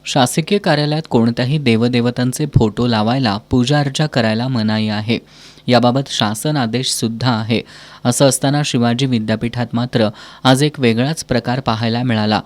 शासकीय कार्यालयात कोणत्याही देवदेवतांचे फोटो लावायला, पूजा अर्चा करायला मनाई आहे. याबाबत शासन आदेश सुद्धा आहे. असं असताना शिवाजी विद्यापीठात मात्र आज एक वेगळाच प्रकार पाहायला मिळाला.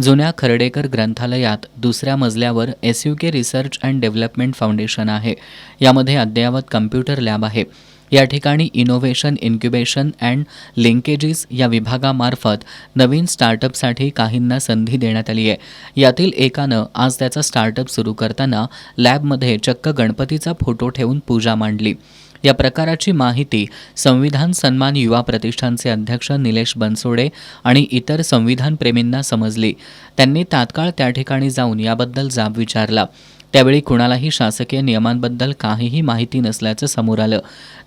जुन्या खर्डेकर ग्रंथालयात दुसऱ्या मजल्यावर SUK research and development foundation आहे. यामध्ये अद्ययावत कम्प्युटर लॅब आहे. या ठिकाणी इनोव्हेशन, इन्क्युबेशन अँड लिंकेजेस या विभागामार्फत नवीन स्टार्टअपसाठी काहींना संधी देण्यात आली आहे. यातील एकानं आज त्याचा स्टार्टअप सुरू करताना लॅबमध्ये चक्क गणपतीचा फोटो ठेवून पूजा मांडली. या प्रकाराची माहिती संविधान सन्मान युवा प्रतिष्ठानचे अध्यक्ष निलेश बनसोडे आणि इतर संविधानप्रेमींना समजली. त्यांनी तात्काळ त्या ठिकाणी जाऊन याबद्दल जाब विचारला. त्यावेळी कुणालाही शासकीय नियमांबद्दल काहीही माहिती नसल्याचं समोर आलं.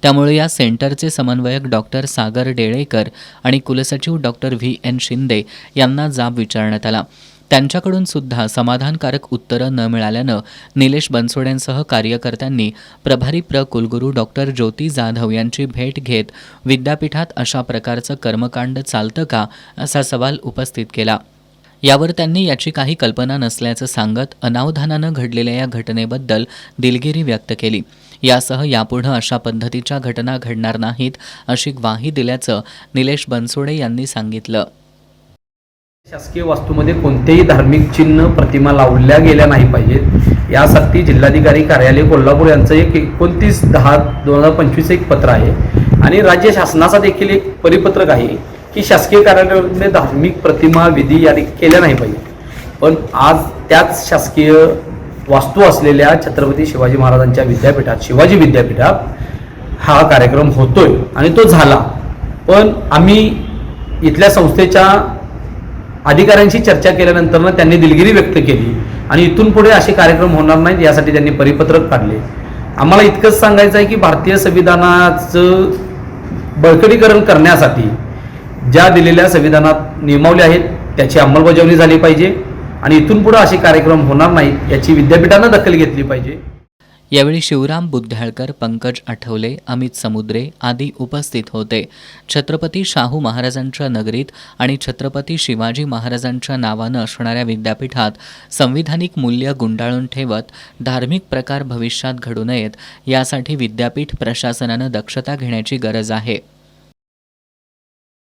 त्यामुळे या सेंटरचे समन्वयक डॉक्टर सागर डेळेकर आणि कुलसचिव डॉक्टर VN शिंदे यांना जाब विचारण्यात आला. त्यांच्याकडून सुद्धा समाधानकारक उत्तरं न मिळाल्यानं निलेश बनसोडेंसह कार्यकर्त्यांनी प्रभारी कुलगुरू डॉक्टर ज्योती जाधव यांची भेट घेत विद्यापीठात अशा प्रकारचं कर्मकांड चालतं का असा सवाल उपस्थित केला. यावर त्यांनी याची काही कल्पना नसल्याचं सांगत अनावधानानं घडलेल्या या घटनेबद्दल दिलगिरी व्यक्त केली. यासह यापुढे अशा पद्धतीच्या घटना घडणार नाहीत अशी ग्वाही दिल्याचं निलेश बनसोडे यांनी सांगितलं. शासकीय वास्तूमध्ये कोणतेही धार्मिक चिन्ह, प्रतिमा लावल्या गेल्या नाही पाहिजेत यासाठी जिल्हाधिकारी कार्यालय कोल्हापूर यांचं एक 29/10/2025 एक पत्र आहे आणि राज्य शासनाचा देखील एक परिपत्रक आहे की शासकीय कार्यालयामध्ये धार्मिक प्रतिमा, विधी या केल्या नाही पाहिजे. पण आज त्याच शासकीय वास्तू असलेल्या छत्रपती शिवाजी महाराजांच्या विद्यापीठात, शिवाजी विद्यापीठात हा कार्यक्रम होतोय आणि तो झाला. पण आम्ही इथल्या संस्थेच्या अधिकाऱ्यांशी चर्चा केल्यानंतर त्यांनी दिलगिरी व्यक्त केली आणि इथून पुढे असे कार्यक्रम होणार नाहीत यासाठी त्यांनी परिपत्रक काढले. आम्हाला इतकंच सांगायचं आहे की भारतीय संविधानाचं बळकटीकरण करण्यासाठी ज्या दिलेल्या संविधानात नियमावली आहेत त्याची अंमलबजावणी झाली पाहिजे आणि इथून पुढे असे कार्यक्रम होणार नाहीत याची विद्यापीठानं दखल घेतली पाहिजे. यावेळी शिवराम बुद्ध्याळकर, पंकज आठवले, अमित समुद्रे आदी उपस्थित होते. छत्रपती शाहू महाराजांच्या नगरीत आणि छत्रपती शिवाजी महाराजांच्या नावानं असणाऱ्या विद्यापीठात संविधानिक मूल्य गुंडाळून ठेवत धार्मिक प्रकार भविष्यात घडू नयेत यासाठी विद्यापीठ प्रशासनानं दक्षता घेण्याची गरज आहे.